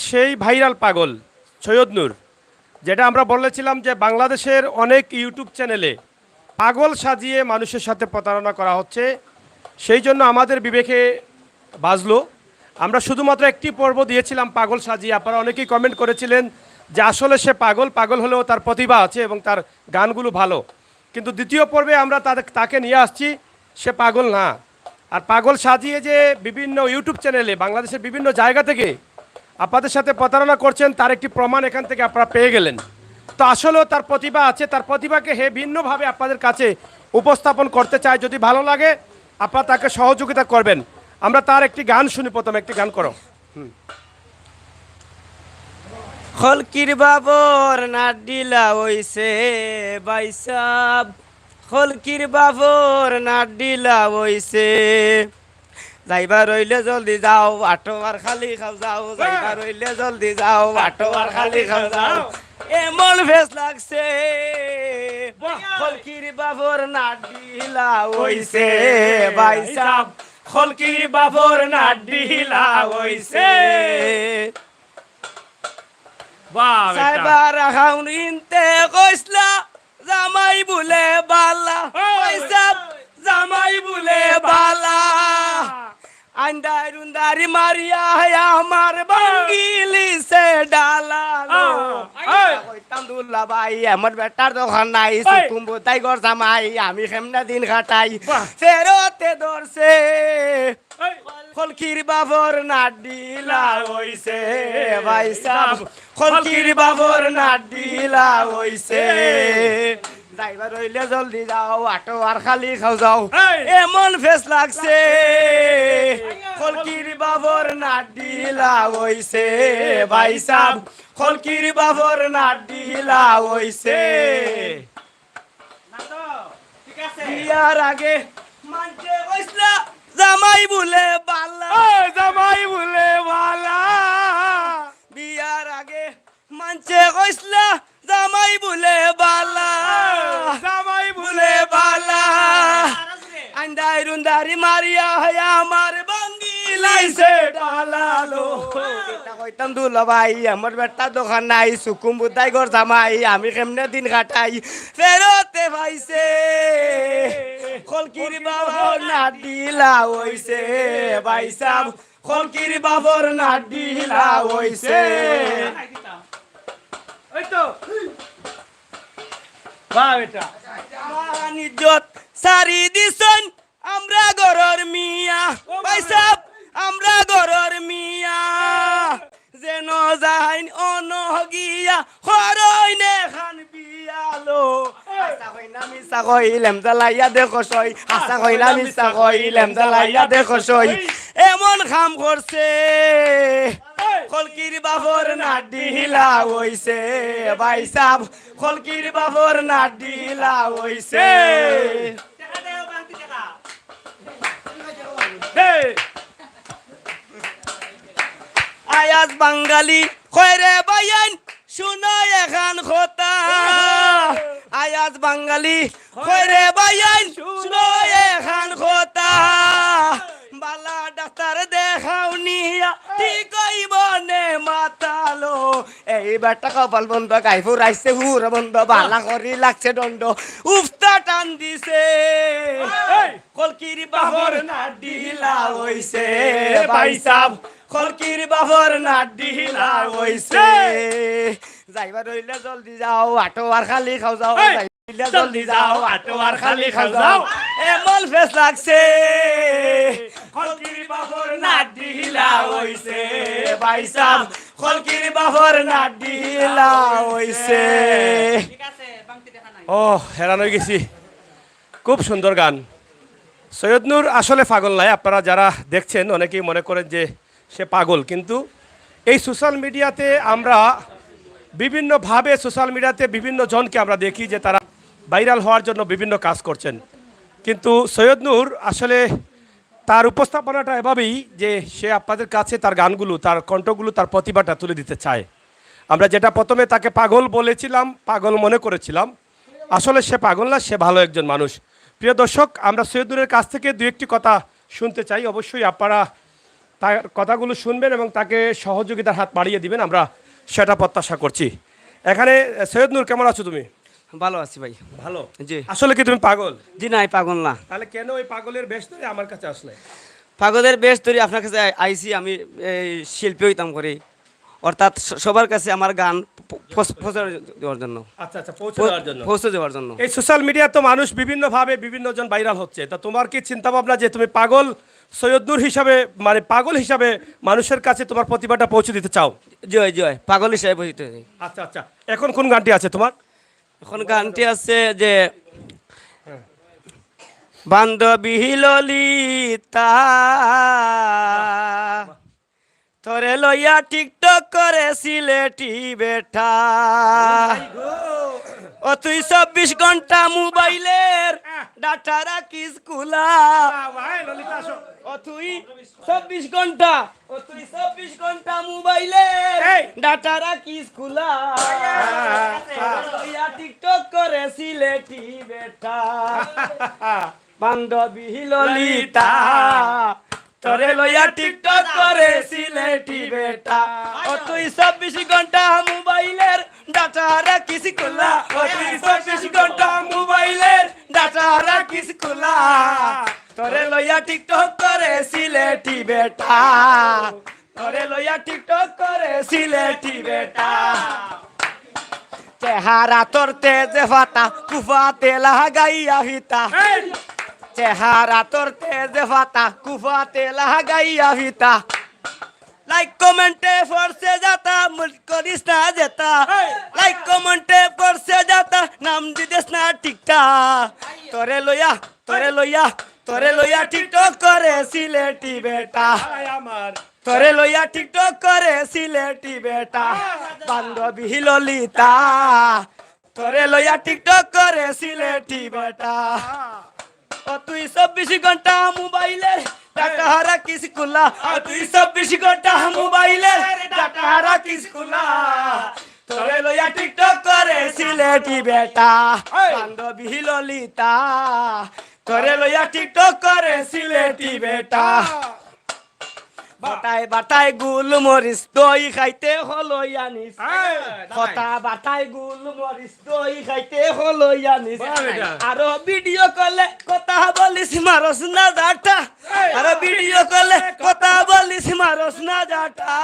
সেই ভাইরাল পাগল সৈয়দ নূর, যেটা আমরা বলেছিলাম যে বাংলাদেশের অনেক ইউটিউব চ্যানেলে পাগল সাজিয়ে মানুষের সাথে প্রতারণা করা হচ্ছে। সেই জন্য আমাদের বিবেকে বাজলো, আমরা শুধুমাত্র একটি পর্ব দিয়েছিলাম পাগল সাজিয়ে। আপনারা অনেকেই কমেন্ট করেছিলেন যে আসলে সে পাগল, পাগল হলেও তার প্রতিভা আছে এবং তার গানগুলো ভালো। কিন্তু দ্বিতীয় পর্বে আমরা তাকে নিয়ে আসছি, সে পাগল না। আর পাগল সাজিয়ে যে বিভিন্ন ইউটিউব চ্যানেলে বাংলাদেশের বিভিন্ন জায়গা থেকে আপনাদের সাথে প্রতারণা করছেন, তার একটি প্রমাণ এখান থেকে আপনারা পেয়ে গেলেন। তো আসলেও তার প্রতিভা আছে, তার প্রতিভাকে ভিন্নভাবে আপনাদের কাছে উপস্থাপন করতে চায়। যদি ভালো লাগে আপনারা তাকে সহযোগিতা করবেন। আমরা তার একটি গান শুনি, প্রথমে একটি গান করো। খলকির বাবর না ডিলা হইছে বাইসাব, খলকির বাবর না ডিলা হইছে। যাইবার রইলে জলদি যাও, আটো আর খালি খাও যাও। যাইবার রইলে জলদি যাও, আটো আর খালি খাও যাও। এমন ভেস লাগছে খলকির বাবর না ডিলা হইছে বাইসাব, খলকির বাবর না ডিলা হইছে। সাইবার খাউন ইনতে কইসলা জামাই বুলে বালা, পয়সা জামাই বুলে বালা। আন্দাই রুন্দারি মারিয়া আমার বাঙ্গিলি সে ডালালো। কইতাম দুল্লা ভাই আমার বেটার দোকান নাই, সুকুম্বু তাই গর জামাই আমি কেমনে দিন কাটাই। ফেরতে ধরছে খলকির বাবর না ডিলা হইছে ভাই সাব, খলকির বাবর না ডিলা হইছে। ড্রাইভার হইলে জলদি যাও, আটো আর খালি খাও যাও। এমন ফেস লাগছে খলকির বাবর না ডিলা হইছে ভাই সাব, খলকির বাবর না ডিলা হইছে। বিয়ার আগে মানছে কইসলা জামাই বুলে বালা, জামাই বুলে বালা। বিয়ার আগে মানছে কইসলা জামাই বুলে বালা, জামাই বুলে বালা। আন্দাই রুন্দারি মারিয়া আমার বাঙ্গিলাইছে ডালালো। কইতাম দুলা ভাই আমার বেটা দোকান নাই, সুকুম্বু তাই গর জামাই আমি কেমনে দিন কাটাই। ফেরতে পাইছে খলকির বাবর না ডিলা হইছে ভাই সাব, খলকির বাবর না ডিলা হইছে। নিজ্জত সারি দিছেন আমরা গরর মিয়া ভাই সাব, আমরা গরর মিয়া। যেন যাইন অনগিয়া হরইনে খান বিয়ালো। আশা কইনা মিশা কইলেম জ্বালাইয়া দেখো সই, আশা কইনা মিশা কইলেম জ্বালাইয়া দেখো সই। এমন খাম করছে খলকির বাবর না ডিলা হইছে ভাই সাব, খলকির বাবর না ডিলা হইছে। আয়াজ বাঙালি কইরে বাইন শুনো এখান কথা, আয়াজ বাঙালি কইরে বাইন শুনো এখান কথা। বালা ডাক্তার দেখাও নিয়া ঠিক হইবনে মাতালো। এই বেটা কপাল বন্ধ গাই ফুরাইছে হুর বন্ধ, বালা করি লাগছে দণ্ড উফতা টান দিছে। খলকির বাবর না ডিলা হইছে ভাই সাব, খলকির বাবর না ডিলা হইছে। যাইবার রইলে জলদি যাও, আটো আর খালি খাও যাও। জলদি যাও, আটো আর খালি খাও যাও। এমন ফেস লাগছে খলকির বাবর না ডিলা হইছে ভাই সাব, খলকির বাবর না ডিলা হইছে। ও হেরান হয়ে গেছি, খুব সুন্দর গান। সৈয়দ নূর আসলে পাগল নাই। আপনারা যারা দেখছেন অনেকেই মনে করেন যে সে পাগল, কিন্তু এই সোশ্যাল মিডিয়াতে আমরা বিভিন্নভাবে সোশ্যাল মিডিয়াতে বিভিন্ন জনকে আমরা দেখি যে তারা ভাইরাল হওয়ার জন্য বিভিন্ন কাজ করছেন। কিন্তু সৈয়দ নূর আসলে তার উপস্থাপনাটা এভাবেই যে সে আপনাদের কাছে তার গানগুলো, তার কণ্ঠগুলো, তার প্রতিভাটা তুলে দিতে চায়। আমরা যেটা প্রথমে তাকে পাগল বলেছিলাম, পাগল মনে করেছিলাম, আসলে সে পাগল না, সে ভালো একজন মানুষ। প্রিয় দর্শক, আমরা সৈয়দ নূরের কাছ থেকে দু একটি কথা শুনতে চাই। অবশ্যই আপনারা তার কথাগুলো শুনবেন এবং তাকে সহযোগিতার হাত বাড়িয়ে দিবেন, আমরা সেটা প্রত্যাশা করছি। এখানে সৈয়দ নূর, কেমন আছো তুমি? ভালো আছি ভাই। ভালো। জি। আসলে কি তুমি পাগল? জি নাই, পাগল না। তাহলে কেন ওই পাগলের বেশ ধরে আমার কাছে আসলে? পাগলের বেশ ধরে আপনার কাছে আইছি। আমি এই শিল্পী হইতাম করি, অর্থাৎ সবার কাছে আমার গান পৌঁছে দেওয়ার জন্য, আচ্ছা আচ্ছা, পৌঁছে দেওয়ার জন্য। পৌঁছে দেওয়ার জন্য। এই সোশ্যাল মিডিয়া তো মানুষ বিভিন্নভাবে বিভিন্ন জন ভাইরাল হচ্ছে, তা তোমার কি চিন্তা ভাবনা যে তুমি পাগল সৈয়দ নূর হিসাবে, মানে পাগল হিসাবে মানুষের কাছে তোমার প্রতিভাটা পৌঁছে দিতে চাও? জয় জয়, পাগল হিসাবে বসিতে। আচ্ছা আচ্ছা, এখন কোন গানটি আছে তোমার? এখন গানটি আছে যে বান্ধবী ললিতা তোরে লইয়া টিকটক করে সিলেটি বেঠা, ও তুই 24 ঘন্টা মোবাইলের ডাটা রাখিস খোলা, ও তুই 24 ঘন্টা, ও তুই 24 ঘন্টা মোবাইলের ডাটা রাখিস খোলা, লইয়া টিকটক করে সিলেটি বেঠা, বান্ধবী ললিতা তোরে লইয়া টিকটক করে সিলেটি বেটা, ও তুই 24 ঘন্টা মোবাইলের ডাটা রাখিস খোলা, ও তুই 24 ঘন্টা মোবাইলের ডাটা রাখিস খোলা, তোরে লইয়া টিকটক করে সিলেটি বেটা, তোরে লইয়া টিকটক করে সিলেটি বেটা, চেহারা তোর তেজে ফাতা কুফাতে লাগাইয়া হিতা, চেহারা তোর তেজে ফাতা কুফাতে লাগাইয়া হিতা, লাইক কমেন্টে ফরসে যাতা মুখ করিস না যেতা, লাইক কমেন্টে ফরসে যাতা নাম দিদেস না টিকটা, তোরে লইয়া তোরে লইয়া তোরে লইয়া টিকটক করে সিলেটি বেটা আমার, তোরে লইয়া টিকটক করে সিলেটি বেটা, বান্ধবী ললিতা তোরে লইয়া টিকটক করে সিলেটি বেটা, ও তুই 24 ঘন্টা মোবাইলের ডাটা রাখিস খোলা, ও তুই 24 ঘন্টা মোবাইলের ডাটা রাখিস খোলা, তোরে লইয়া টিকটক করে সিলেটি বেটা, বান্ধবী ললিতা তোরে লইয়া টিকটক করে সিলেটি বেটা, বাটায় বাটায় গুল মরিস দই খাইতে হলো আনিস, কথা বাটায় গুল মরিস দই খাইতে হলো আনিস, আরো ভিডিও কলে কথা বলিস মারস না জাটা, আরো ভিডিও কলে কথা বলিস মারস না জাটা,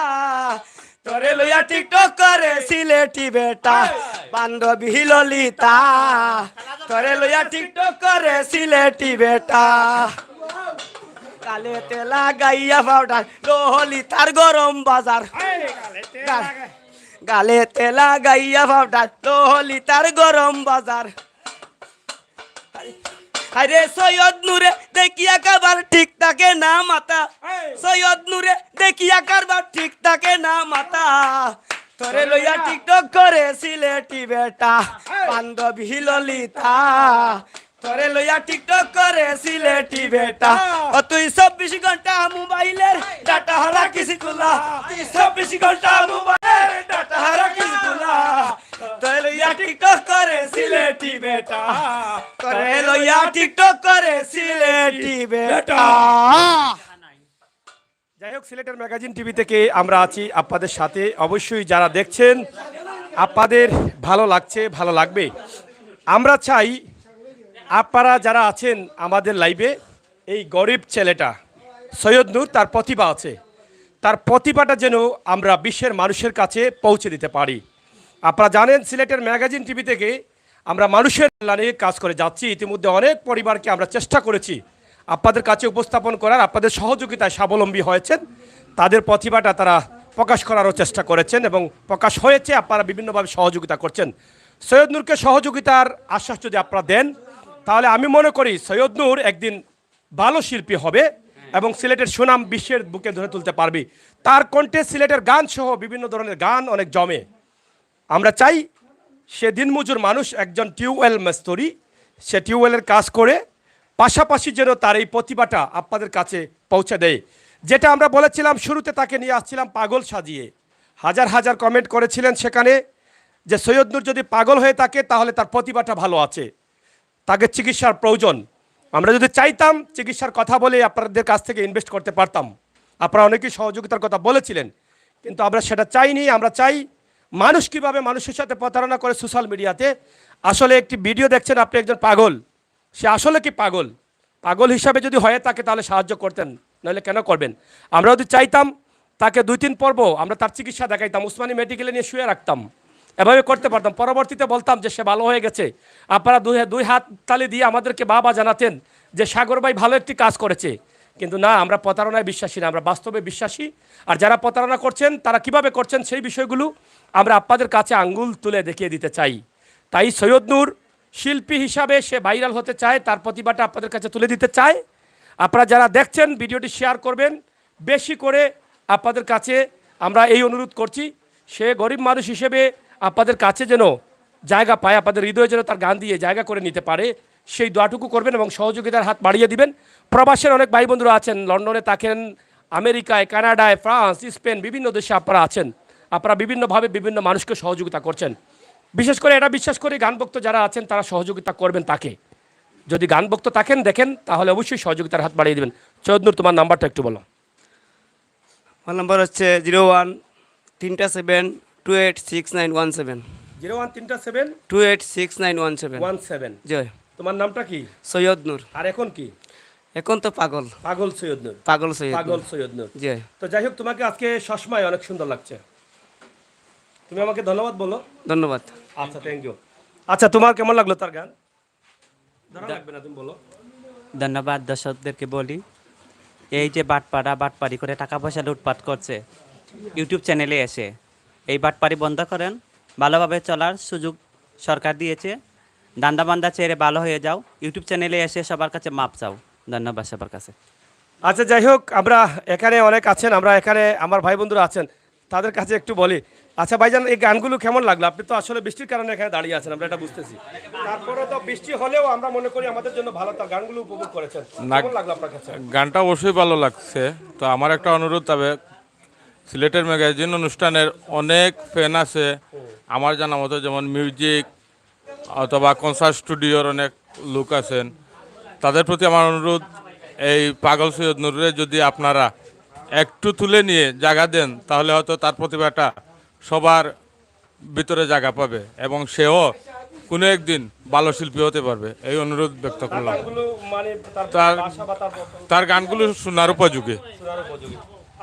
তোরে লইয়া টিকটক করে সিলেটি বেটা, বান্ধবী ললিতা তোরে লইয়া টিকটক করে সিলেটি বেটা, গালে তেলা গাইয়া পাউডার ললিতার গরম বাজার, গালে তেলা গাইয়া পাউডার ললিতার গরম বাজার, আরে সৈয়দ নূরে দেখিয়া কারবার ঠিক থাকে না মাতা, সৈয়দ নূরে দেখিয়া কারবার ঠিক থাকে না মাতা, তোরে লইয়া টিকটক করে সিলেটি বেটা, বান্ধবী ললিতা তোরে লইয়া টিকটক করে সিলেটি বেটা, ও তুই 24 ঘন্টা মোবাইলের ডাটা রাখিস খোলা, তুই 24 ঘন্টা মোবাইলের ডাটা রাখিস খোলা, তোরে লইয়া টিকটক করে সিলেটি বেটা, তোরে লইয়া টিকটক করে সিলেটি বেটা। যাই হোক, সিলেটের ম্যাগাজিন টিভি থেকে আমরা আছি আপনাদের সাথে। অবশ্যই যারা দেখছেন আপনাদের ভালো লাগছে, ভালো লাগবে। আমরা চাই আপনারা যারা আছেন আমাদের লাইভে, এই গরিব ছেলেটা সৈয়দ নূর, তার প্রতিভা আছে, তার প্রতিভাটা যেন আমরা বিশ্বের মানুষের কাছে পৌঁছে দিতে পারি। আপনারা জানেন সিলেটের ম্যাগাজিন টিভি থেকে আমরা মানুষের কল্যাণে কাজ করে যাচ্ছি। ইতিমধ্যে অনেক পরিবারকে আমরা চেষ্টা করেছি আপনাদের কাছে উপস্থাপন করার, আপনাদের সহযোগিতায় স্বাবলম্বী হয়েছেন, তাদের প্রতিভাটা তারা প্রকাশ করারও চেষ্টা করেছেন এবং প্রকাশ হয়েছে। আপনারা বিভিন্নভাবে সহযোগিতা করছেন। সৈয়দ নূরকে সহযোগিতার আশ্বাস যদি আপনারা দেন, তাহলে আমি মনে করি সৈয়দ নূর একদিন ভালো শিল্পী হবে এবং সিলেটের সুনাম বিশ্বের বুকে ধরে তুলতে পারবে। তার কণ্ঠে সিলেটের গান সহ বিভিন্ন ধরনের গান অনেক জমে। আমরা চাই সে দিনমজুর মানুষ, একজন টিউবওয়েল মিস্ত্রি, সে টিউবওয়েলের কাজ করে পাশাপাশি যেন তার এই প্রতিভাটা আপনাদের কাছে পৌঁছে দেয়। যেটা আমরা বলেছিলাম শুরুতে, তাকে নিয়ে আসছিলাম পাগল সাজিয়ে, হাজার হাজার কমেন্ট করেছিলেন সেখানে যে সৈয়দ নূর যদি পাগল হয়ে থাকে তাহলে তার প্রতিভাটা ভালো আছে, তাকে চিকিৎসার প্রয়োজন। আমরা যদি চাইতাম চিকিৎসার কথা বলে আপনাদের কাছ থেকে ইনভেস্ট করতে পারতাম, আপনারা অনেকেই সহযোগিতার কথা বলেছিলেন, কিন্তু আমরা সেটা চাইনি। আমরা চাই মানুষ কীভাবে মানুষের সাথে প্রতারণা করে সোশ্যাল মিডিয়াতে। আসলে একটি ভিডিও দেখছেন, আপনি একজন পাগল, সে আসলে কি পাগল? পাগল হিসাবে যদি হয়ে থাকে তাহলে সাহায্য করতেন, নাহলে কেন করবেন? আমরা যদি চাইতাম তাকে 2-3 পর্ব আমরা তার চিকিৎসা দেখাইতাম, উসমানী মেডিকেলে নিয়ে শুয়ে রাখতাম, এভাবে করতে পারতাম। পরবর্তীতে বলতাম যে সে ভালো হয়ে গেছে, আপনারা দুই হাত তালি দিয়ে আমাদেরকে বাবা জানাতেন যে সাগর ভাই ভালো একটি কাজ করেছে। কিন্তু না, আমরা প্রতারণায় বিশ্বাসী না, আমরা বাস্তবে বিশ্বাসী। আর যারা প্রতারণা করছেন তারা কিভাবে করছেন সেই বিষয়গুলো আমরা আপনাদের কাছে আঙ্গুল তুলে দেখিয়ে দিতে চাই। তাই সৈয়দ নূর শিল্পী হিসাবে সে ভাইরাল হতে চায়, তার প্রতিভাটা আপনাদের কাছে তুলে দিতে চায়। আপনারা যারা দেখছেন ভিডিওটি শেয়ার করবেন বেশি করে। আপনাদের কাছে আমরা এই অনুরোধ করছি, সে গরিব মানুষ হিসেবে আপনাদের কাছে যেন জায়গা পায়, আপনাদের হৃদয়ে যেন তার গান দিয়ে জায়গা করে নিতে পারে, সেই দোয়াটুকু করবেন এবং সহযোগিতার হাত বাড়িয়ে দিবেন। প্রবাসের অনেক ভাই বন্ধুরা আছেন, লন্ডনে থাকেন, আমেরিকায়, কানাডায়, ফ্রান্স, স্পেন, বিভিন্ন দেশে আপনারা আছেন। আপনারা বিভিন্নভাবে বিভিন্ন মানুষকে সহযোগিতা করছেন। বিশেষ করে এটা বিশ্বাস করি গানভক্ত যারা আছেন তারা সহযোগিতা করবেন তাকে। যদি গানভক্ত থাকেন দেখেন তাহলে অবশ্যই সহযোগিতার হাত বাড়িয়ে দেবেন। সৈয়দ নূর, তোমার নাম্বারটা একটু বলো। আমার নাম্বার হচ্ছে 0137286917। 0137 286917। জয়। তোমার নামটা কি? সৈয়দ নূর। আর এখন কি? এখন তো পাগল। পাগল সৈয়দ নূর। পাগল সৈয়দ। পাগল সৈয়দ নূর। জয়। তো যাই হোক, তোমাকে আজকে সসময় অনেক সুন্দর লাগছে, তুমি আমাকে ধন্যবাদ বলো। ধন্যবাদ। আচ্ছা, থ্যাংক ইউ। আচ্ছা, তোমার কেমন লাগলো তার গান? ধরা লাগবে না, তুমি বলো। ধন্যবাদ দর্শকদেরকে বলি, এই যে বাটপাড়ি করে টাকা পয়সা লুটপাট করছে ইউটিউব চ্যানেলে এসে, এই বাটপাড়ি বন্ধ করেন। ভালোভাবে চলার সুযোগ সরকার দিয়েছে, দান্দা ছেড়ে ভালো হয়ে যাও, ইউটিউব চ্যানেলে এসে সবার কাছে মাপ চাও। ধন্যবাদ সবার কাছে। আচ্ছা, যাই হোক, আমরা এখানে অনেক আছেন, আমরা এখানে আমার ভাই বন্ধুরা আছেন, তাদের কাছে একটু বলি। আচ্ছা ভাইজান, এই গানগুলো কেমন লাগলো? আপনি তো আসলে বৃষ্টির কারণে এখানে দাঁড়িয়ে আছেন, আমরা এটা বুঝতেছি। তারপরে তো বৃষ্টি হলেও আমরা মনে করি আমাদের জন্য ভালো, তার গানগুলো উপভোগ করেছেন, কেমন লাগলো আপনার কাছে? গানটা অবশ্যই ভালো লাগছে। তো আমার একটা অনুরোধ, তবে সিলেটের ম্যাগাজিন অনুষ্ঠানের অনেক ফ্যান আছে আমার জানা মতো, যেমন মিউজিক অথবা কনসার্ট স্টুডিওর অনেক লোক আছেন, তাদের প্রতি আমার অনুরোধ, এই পাগল সৈয়দ নূরে যদি আপনারা একটু তুলে নিয়ে জায়গা দেন তাহলে হয়তো তার প্রতিভাটা সবার ভিতরে জায়গা পাবে এবং সেও কোনো একদিন ভালো শিল্পী হতে পারবে, এই অনুরোধ ব্যক্ত করলাম। গানগুলো মানে তার ভাষা বা তার গানগুলো শোনার উপযোগী। শোনার উপযোগী।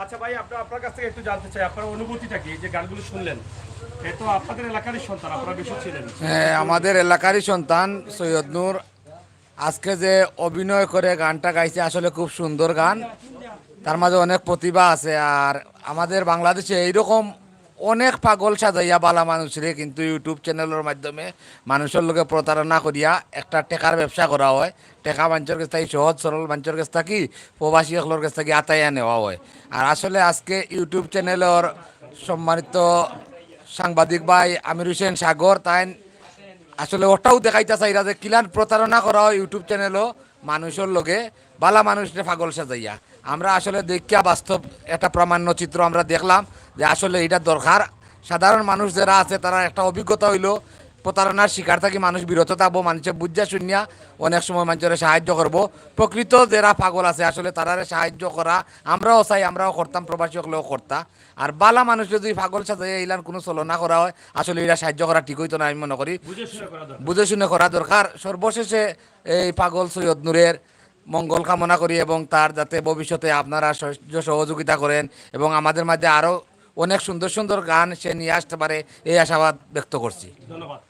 আচ্ছা ভাই, আপনার কাছ থেকে একটু জানতে চাই, আপনার অনুভূতিটা কি যে গানগুলো শুনলেন? এ তো আপনাদের এলাকারই সন্তান, আপনারা বেশি ছিলেন। হ্যাঁ, আমাদের এলাকারই সন্তান সৈয়দ নূর আজকে যে অভিনয় করে গানটা গাইছে, আসলে খুব সুন্দর গান, তার মাঝে অনেক প্রতিভা আছে। আর আমাদের বাংলাদেশে এইরকম অনেক পাগল সাজাইয়া বালা মানুষরে কিন্তু ইউটিউব চ্যানেলের মাধ্যমে মানুষের লোকে প্রতারণা করিয়া একটা টেকার ব্যবসা করা হয়। টেকা মানুষের কাছ থেকে, সহজ সরল মানুষের কাছ থেকে, প্রবাসী সকলের কাছ থেকে আতাইয়া নেওয়া হয়। আর আসলে আজকে ইউটিউব চ্যানেলের সম্মানিত সাংবাদিক ভাই আমির হোসেন সাগর, তাই আসলে ওটাও দেখাইতে চাইরা যে কিলান প্রতারণা করা হয় ইউটিউব চ্যানেলও মানুষের লগে বালা মানুষটা পাগল সাজাইয়া। আমরা আসলে দেখিয়া বাস্তব একটা প্রামাণ্য চিত্র আমরা দেখলাম যে আসলে এটা দরকার। সাধারণ মানুষ যারা আছে তারা একটা অভিজ্ঞতা হইলো প্রতারণার শিকার থাকি মানুষ বিরত থাকবো, মানুষের বুঝা শুনিয়া অনেক সময় মানুষের সাহায্য করব। প্রকৃত যারা পাগল আছে আসলে তারারে সাহায্য করা আমরাও চাই, আমরাও করতাম, প্রবাসী হলেও করতাম। আর বালা মানুষ যদি পাগল সাথে এইলান কোনো চলনা করা হয় আসলে এরা সাহায্য করা ঠিক হইতো না, আমি মনে করি বুঝে শুনে করা দরকার। সর্বশেষে এই পাগল সৈয়দ নূরের মঙ্গল কামনা করি এবং তার যাতে ভবিষ্যতে আপনারা সহযোগিতা করেন এবং আমাদের মাঝে আরও অনেক সুন্দর সুন্দর গান সে নিয়ে আসতে পারে, এই আশাবাদ ব্যক্ত করছি। ধন্যবাদ।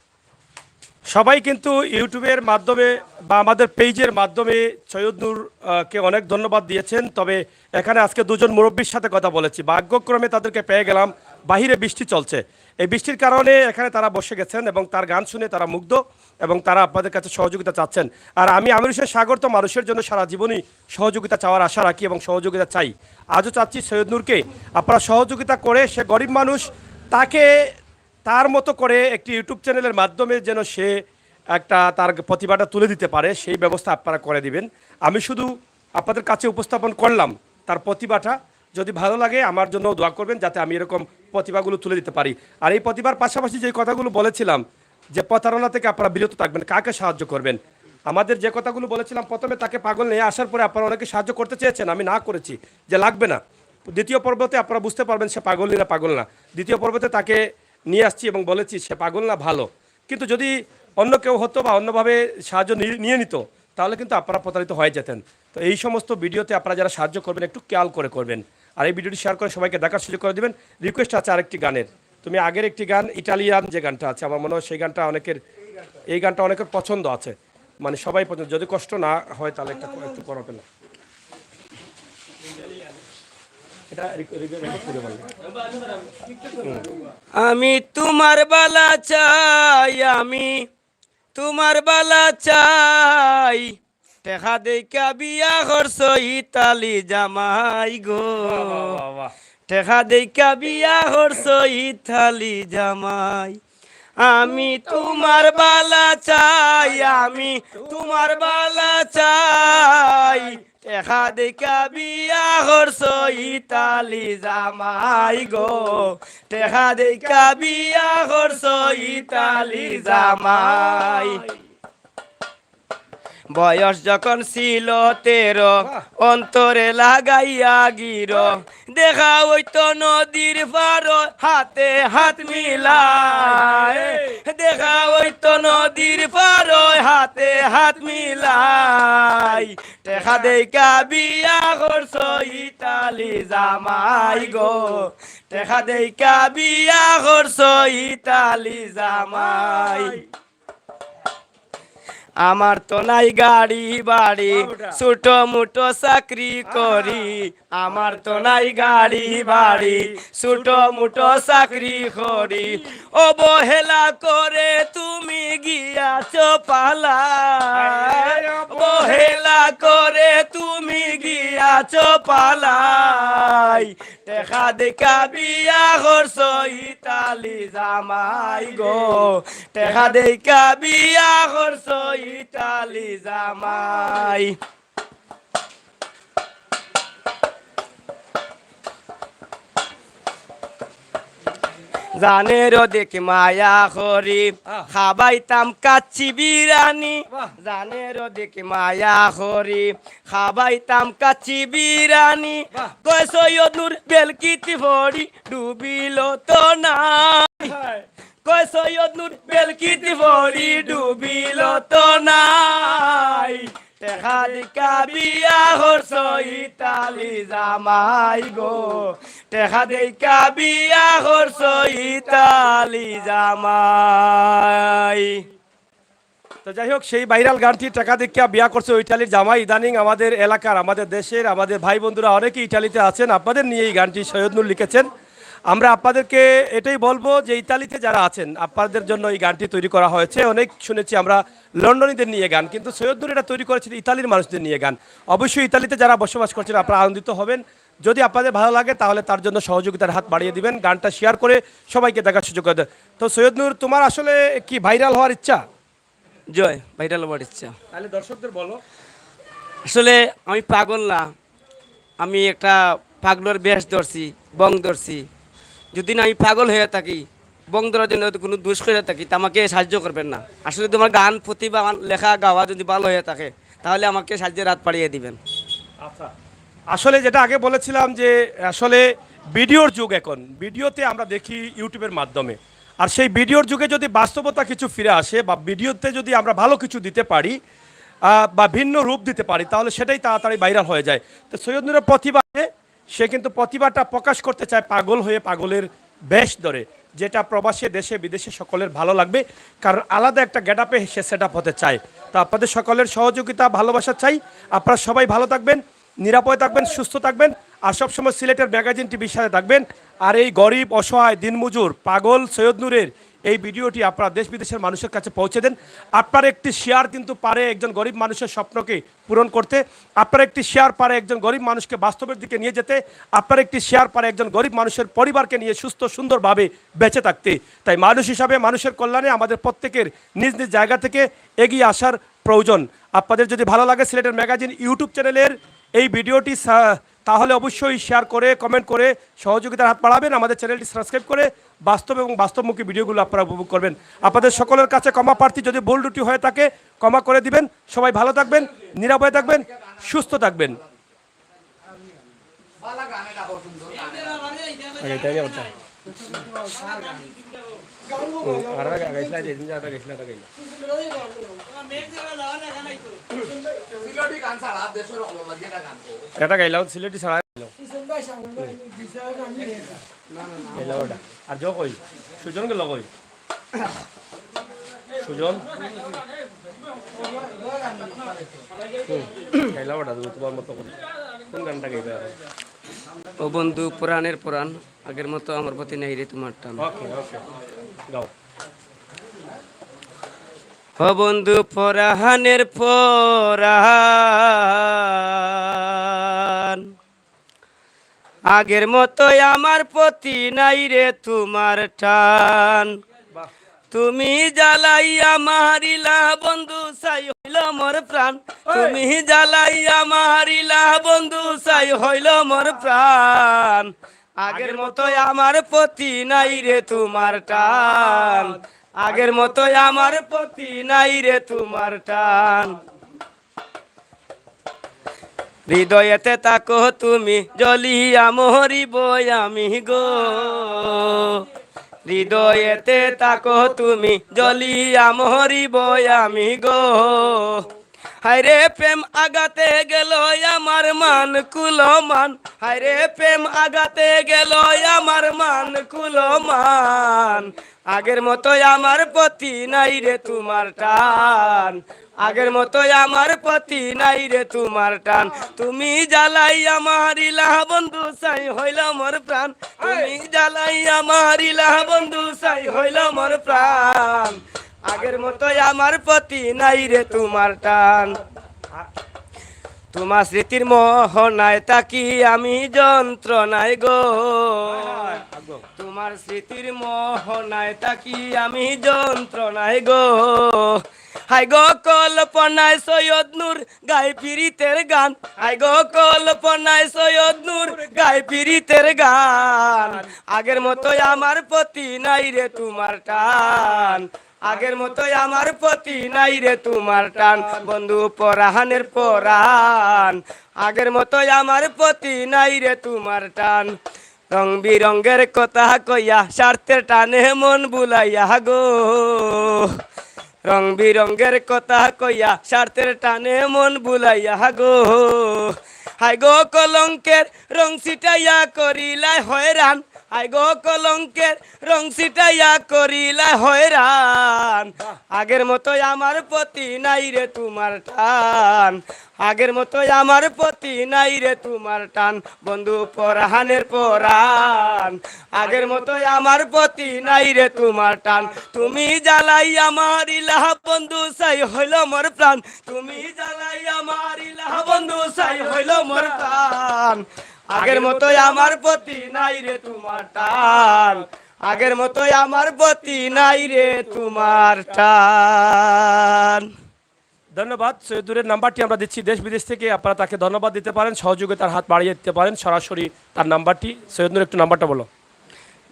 সবাই কিন্তু ইউটিউবের মাধ্যমে বা আমাদের পেজের মাধ্যমে সৈয়দ নূরকে অনেক ধন্যবাদ দিয়েছেন। তবে এখানে আজকে দুজন মুরব্বীর সাথে কথা বলেছি, ভাগ্যক্রমে তাদেরকে পেয়ে গেলাম। বাহিরে বৃষ্টি চলছে, এই বৃষ্টির কারণে এখানে তারা বসে গেছেন এবং তার গান শুনে তারা মুগ্ধ এবং তারা আপনাদের কাছে সহযোগিতা চাচ্ছেন। আর আমি আমির হোসেন সাগর তো মানুষের জন্য সারা জীবনই সহযোগিতা চাওয়ার আশা রাখি এবং সহযোগিতা চাই। আজও চাচ্ছি সৈয়দ নূরকে আপনারা সহযোগিতা করে, সে গরিব মানুষ, তাকে তার মতো করে একটি ইউটিউব চ্যানেলের মাধ্যমে যেন সে একটা তার প্রতিভাটা তুলে দিতে পারে, সেই ব্যবস্থা আপনারা করে দিবেন। আমি শুধু আপনাদের কাছে উপস্থাপন করলাম তার প্রতিভাটা। যদি ভালো লাগে আমার জন্য দোয়া করবেন যাতে আমি এরকম প্রতিভাগুলো তুলে দিতে পারি। আর এই প্রতিভার পাশাপাশি যে কথাগুলো বলেছিলাম যে প্রতারণা থেকে আপনারা বিরত থাকবেন, কাকে সাহায্য করবেন, আমাদের যে কথাগুলো বলেছিলাম প্রথমে, তাকে পাগল নিয়ে আসার পরে আপনারা অনেকে সাহায্য করতে চেয়েছেন, আমি না করেছি যে লাগবে না। দ্বিতীয় পর্বতে আপনারা বুঝতে পারবেন সে পাগল না পাগল না। দ্বিতীয় পর্বতে তাকে নিয়ে আসছি এবং বলেছি সে পাগল না ভালো, কিন্তু যদি অন্য কেউ হতো বা অন্যভাবে সাহায্য নিয়ে নিত তাহলে কিন্তু আপনারা প্রতারিত হয়ে যেতেন। তো এই সমস্ত ভিডিওতে আপনারা যারা সাহায্য করবেন একটু খেয়াল করে করবেন, আর এই ভিডিওটি শেয়ার করে সবাইকে দেখার সুযোগ করে দেবেন। রিকোয়েস্ট আছে আরেকটি গানের, তুমি আগের একটি গান ইটালিয়ান যে গানটা আছে আমার মনে হয় সেই গানটা এই গানটা অনেকের পছন্দ আছে, মানে সবাই পছন্দ, যদি কষ্ট না হয় তাহলে একটু করবে না এটা রেকর্ড করে বলবেন। আমি তোমার বালা চাই, আমি তোমার বালা চাই, টেকা দেখা বিয়া করছ ইতালি জামাই গো, টেকা দেখা বিয়া করছ ইতালি জামাই। আমি তোমার বালা চাই, আমি তোমার বালা চাই, টেকা দেখা বিয়া করছ ইতালি জামাই গো, টেকা দেখা বিয়া করছ ইতালি জামাই। বয়স যখন ছিল 13 অন্তরে লাগাইয়া গির, দেখা হইতো নদীর পার হাতে হাত মিলাই, দেখা হইতো নদীর পার হাতে হাত মিলাই, টেকা দেখা বিয়া করছ ইতালি জামাই গো, টেকা দেখা বিয়া করছ ইতালি জামাই। আমার তো নাই গাড়ি বাড়ি, ছোট মোটো চাকরি করি, আমার তো নাই গাড়ি বাড়ি, ছোট মোটো চাকরি করি, অবহেলা করে তুমি গিয়াছ পালাই, অবহেলা করে তুমি গিয়াছ পালাই, টেকা দেখা বিয়া করছ ইতালি জামাই গো, টেকা দেখা বিয়া করছ ইতালি জামাই। জানের দেখে মায়া করি, খাবাইতাম কাচ্চি বিরানি, জানের দেখে মায়া করি, খাবাইতাম কাচ্চি বিরানি, কয় সৈয়দনুর বেলকিতি ভরি ডুবিল তো নাই, কয় সৈয়দনুর বেলকিতি ভরি ডুবিল তো নাই, টেকা দেখা বিয়া করছ ইতালি জামাই গো, টেকা দেখা বিয়া করছ ইতালি জামাই। তো যাই হোক, সেই ভাইরাল গানটি টাকা দেখিয়া বিয়া করছে ইটালির জামাই। ইদানিং আমাদের এলাকার, আমাদের দেশের, আমাদের ভাই বন্ধুরা অনেকেই ইটালিতে আছেন, আপনাদের নিয়ে এই গানটি সৈয়দ নূর লিখেছেন। আমরা আপনাদেরকে এটাই বলবো যে ইতালিতে যারা আছেন আপনাদের জন্য এই গানটি তৈরি করা হয়েছে। অনেক শুনেছি আমরা লন্ডনীদের নিয়ে গান, কিন্তু সৈয়দ নূর এটা তৈরি করেছেন ইতালির মানুষদের নিয়ে গান। অবশ্যই ইতালিতে যারা বসবাস করছেন আপনারা আনন্দিত হবেন, যদি আপনাদের ভালো লাগে তাহলে তার জন্য সহযোগিতার হাত বাড়িয়ে দিবেন, গানটা শেয়ার করে সবাইকে দেখার সুযোগ করে দেন। তো সৈয়দ নূর, তোমার আসলে কি ভাইরাল হওয়ার ইচ্ছা? জয় ভাইরাল হওয়ার ইচ্ছা। তাহলে দর্শকদের বলো। আসলে আমি পাগল না, আমি একটা পাগলের বেশ ধরছি, বং ধরছি। যদি না আমি পাগল হয়ে থাকি, বং ধরার জন্য কোনো দোষ করে থাকি, তা আমাকে সাহায্য করবেন না। আসলে তোমার গান, প্রতিভা, লেখা, গাওয়া যদি ভালো হয়ে থাকে তাহলে আমাকে সাহায্যের হাত বাড়িয়ে দিবেন। আচ্ছা, আসলে যেটা আগে বলেছিলাম যে আসলে ভিডিওর যুগ, এখন ভিডিওতে আমরা দেখি ইউটিউবের মাধ্যমে, আর সেই ভিডিওর যুগে যদি বাস্তবতা কিছু ফিরে আসে বা ভিডিওতে যদি আমরা ভালো কিছু দিতে পারি বা ভিন্ন রূপ দিতে পারি তাহলে সেটাই তাড়াতাড়ি ভাইরাল হয়ে যায়। তো সৈয়দ নূরের প্রতিভা, সে কিন্তু প্রতিভাটা প্রকাশ করতে চায় পাগল হয়ে, পাগলের বেশ ধরে, যেটা প্রবাসে দেশে বিদেশে সকলের ভালো লাগবে, কারণ আলাদা একটা গেট আপে সে সেট আপ হতে চায়। তো আপনাদের সকলের সহযোগিতা, ভালোবাসা চাই। আপনারা সবাই ভালো থাকবেন, নিরাপদে থাকবেন, সুস্থ থাকবেন, আর সবসময় সিলেটের ম্যাগাজিন টিভির সাথে থাকবেন। আর এই গরিব, অসহায়, দিনমজুর পাগল সৈয়দ নূরের এই ভিডিওটি আপনারা দেশ বিদেশের মানুষের কাছে পৌঁছে দেন। আপনার একটি শেয়ার কিন্তু পারে একজন গরিব মানুষের স্বপ্নকে পূরণ করতে, আপনার একটি শেয়ার পারে একজন গরিব মানুষকে বাস্তবের দিকে নিয়ে যেতে, আপনার একটি শেয়ার পারে একজন গরিব মানুষের পরিবারকে নিয়ে সুস্থ সুন্দরভাবে বেঁচে থাকতে। তাই মানুষ হিসাবে মানুষের কল্যাণে আমাদের প্রত্যেকের নিজ নিজ জায়গা থেকে এগিয়ে আসার প্রয়োজন। আপনাদের যদি ভালো লাগে সিলেটের ম্যাগাজিন ইউটিউব চ্যানেলের এই ভিডিওটি, তাহলে অবশ্যই শেয়ার করে, কমেন্ট করে সহযোগিতার হাত বাড়াবেন। আমাদের চ্যানেলটি সাবস্ক্রাইব করে বাস্তব এবং বাস্তবমুখী ভিডিওগুলো আপনারা উপভোগ করবেন। আপনাদের সকলের কাছে ক্ষমা প্রার্থী, যদি ভুল ত্রুটি হয়ে থাকে ক্ষমা করে দিবেন। সবাই ভালো থাকবেন, নিরাপদে থাকবেন, সুস্থ থাকবেন। Agaitai ni otta. Ara agaisla de din jata agaisla ta gaila. Sylheti গান ছাড়া দেশের অবলাগে গান Eta gaila সিলেটি ছাড়া গাইলাও। গাইলা ওটা। আর জো কই? সুজন গেল কই? সুজন গাইলা ওটা তোমার মতো করে। কোন গানটা গাইবে? ও বন্ধু পুরাণের পুরাণ আগের মতো আমার প্রতি নেই রে তোমার টান। ওকে ওকে গাও। ও বন্ধু পুরাণের পুরাণ আগের মতোই আমার প্রতি নাই রে তোমার টান। তুমি জ্বালাইয়া মারিলা বন্ধু সাই হইল মোর প্রাণ। তুমি জ্বালাইয়া মারিলা বন্ধু সাই হইল মোর প্রাণ। আগের মতোই আমার প্রতি নাই রে তোমার টান। আগের মতোই আমার প্রতি নাই রে তোমার টান। হৃদয়েতে তাকো তুমি জ্বলিয়া মরিব আমি গো। হৃদয়েতে তাকো তুমি জ্বলিয়া মরিব আমি গো। হায়রে প্রেম আগাতে গেল আমার মান কুলমান। হায়রে প্রেম আগাতে গেল আমার মান কুলমান। আগের মতোই আমার প্রতি নাই রে তোমার টান। আগের মতোই আমার প্রতি নাই রে তোমার টান। তুমি জ্বালাইয়া মারিলা বন্ধু সাই হইল মোর প্রাণ। তুমি জ্বালাইয়া মারিলা বন্ধু সাই হইল মোর প্রাণ। আগের মতোই আমার প্রতি নাই রে তোমার টান। তোমার স্মৃতির মোহনায় তাকি আমি যন্ত্রণায় গো। তোমার স্মৃতির মোহনায় তাকি আমি যন্ত্রণায় গো। হাই গো কল্পনায় সৈয়দ নূর গায় পীড়িতের গান। হাই গো কল্পনায় সৈয়দ নূর গায় পীড়িতের গান। আগের মতোই আমার প্রতি নাই রে তোমার টান। আগের মতোই আমার প্রতি নাই রে তোমার টান। বন্ধু পরাহানের পরাণ আগের মতোই আমার প্রতি নাই রে তোমার টান। রং বিরঙ্গের কথা কইয়া স্বার্থের টানে মন বুলাইয়া গো। রং বিরঙ্গের কথা কইয়া স্বার্থের টানে মন বুলাইয়া গো। হাই গো কলঙ্কের রং ছিটাইয়া করিলাই হয়রান। হাই গো কলঙ্কের রং ছিটাইয়া করিলাই হয়রান। আগের মতোই আমার প্রতি নাই রে তোমার টান। আগের মতোই আমার প্রতি নাই রে তোমার টান। বন্ধু পরাহানের পরাণ আগের মতোই আমার প্রতি নাই রে তোমার টান। তুমি জ্বালাইয়া মারিলা বন্ধু সাই হইল মোর প্রাণ। তুমি জ্বালাইয়া মারিলা বন্ধু সাই হইল মোর প্রাণ। আগের মতোই আমার প্রতি নাই রে তোমার টান। আগের মতোই আমার প্রতি নাই রে তোমার টান। ধন্যবাদ। সৈয়দুরের নাম্বারটি আমরা দিচ্ছি দেশ বিদেশ থেকে। আপনারা তাকে ধন্যবাদ দিতে পারেন, সহযোগিতার হাত বাড়িয়ে দিতে পারেন সরাসরি তার নাম্বারটি। সৈয়দুর একটু নাম্বারটা বলো।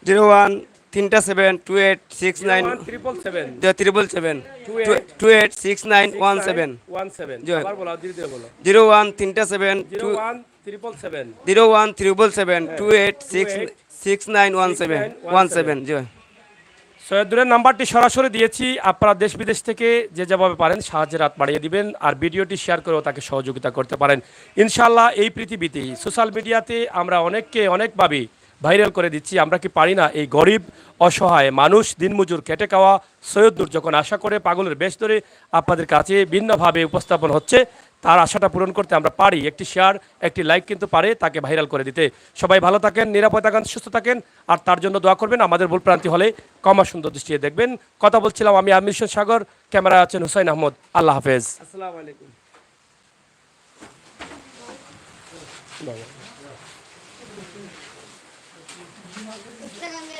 01372869 777 286917 আবার বলো, ধীরে ধীরে বলো। 0137 286917 জি। সৈয়দুরের নাম্বারটি সরাসরি দিয়েছি। আপনারা দেশ বিদেশ থেকে যে যেভাবে পারেন সাহায্যের হাত বাড়িয়ে দিবেন, আর ভিডিওটি শেয়ার করেও তাকে সহযোগিতা করতে পারেন। ইনশাআল্লাহ এই পৃথিবীতে সোশ্যাল মিডিয়াতে আমরা অনেককে অনেকভাবে ভাইরাল করে দিচ্ছি। আমরা কি পারি না এই গরিব অসহায় মানুষ দিনমজুর খেটে খাওয়া সৈয়দুর যখন আশা করে পাগলের বেশ ধরে আপনাদের কাছে ভিন্নভাবে উপস্থাপন হচ্ছে, তার আশাটা পূরণ করতে আমরা পারি। একটি শেয়ার একটি লাইক কিন্তু পারে তাকে ভাইরাল করে দিতে। সবাই ভালো থাকেন, নিরাপদ থাকেন, সুস্থ থাকেন, আর তার জন্য দোয়া করবেন। আমাদের ভুল প্রান্তি হলে ক্ষমা সুন্দর দৃষ্টিতে দেখবেন। কথা বলছিলাম আমি আমির হোসেন সাগর, ক্যামেরায় আছেন হুসাইন আহমদ। আল্লাহ হাফেজ। আসসালামু আলাইকুম।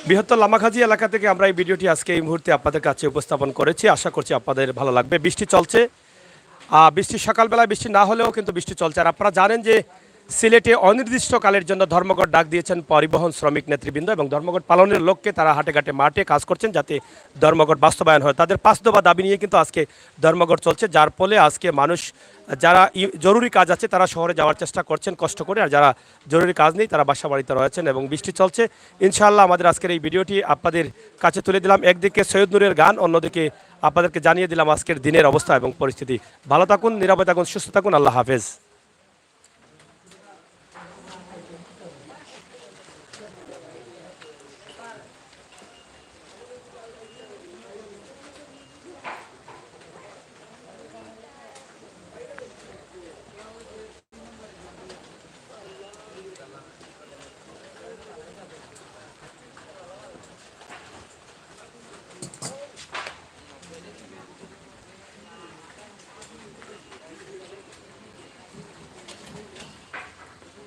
বৃহত্তর লামাখাজি এলাকা থেকে আমরা এই ভিডিওটি আজকে এই মুহূর্তে আপনাদের কাছে উপস্থাপন করেছি। আশা করছি আপনাদের ভালো লাগবে। বৃষ্টি চলছে, বৃষ্টি সকালবেলায় বৃষ্টি না হলেও কিন্তু বৃষ্টি চলছে। আর আপনারা জানেন যে সিলেটে অনির্দিষ্টকালের জন্য ধর্মঘট ডাক দিয়েছেন পরিবহন শ্রমিক নেতৃবৃন্দ এবং ধর্মঘট পালনের লক্ষ্যে তারা হাটে ঘাটে মাঠে কাজ করছেন যাতে ধর্মঘট বাস্তবায়ন হয়। তাদের 5 দফা দাবি নিয়ে কিন্তু আজকে ধর্মঘট চলছে, যার ফলে আজকে মানুষ যারা জরুরি কাজ আছে তারা শহরে যাওয়ার চেষ্টা করছেন কষ্ট করে, আর যারা জরুরি কাজ নেই তারা বাসা বাড়িতে রয়েছেন এবং বৃষ্টি চলছে। ইনশাআল্লাহ আমাদের আজকের এই ভিডিওটি আপনাদের কাছে তুলে দিলাম। একদিকে সৈয়দ নূরের গান, অন্যদিকে আপনাদেরকে জানিয়ে দিলাম আজকের দিনের অবস্থা এবং পরিস্থিতি। ভালো থাকুন, নিরাপদে থাকুন, সুস্থ থাকুন। আল্লাহ হাফেজ।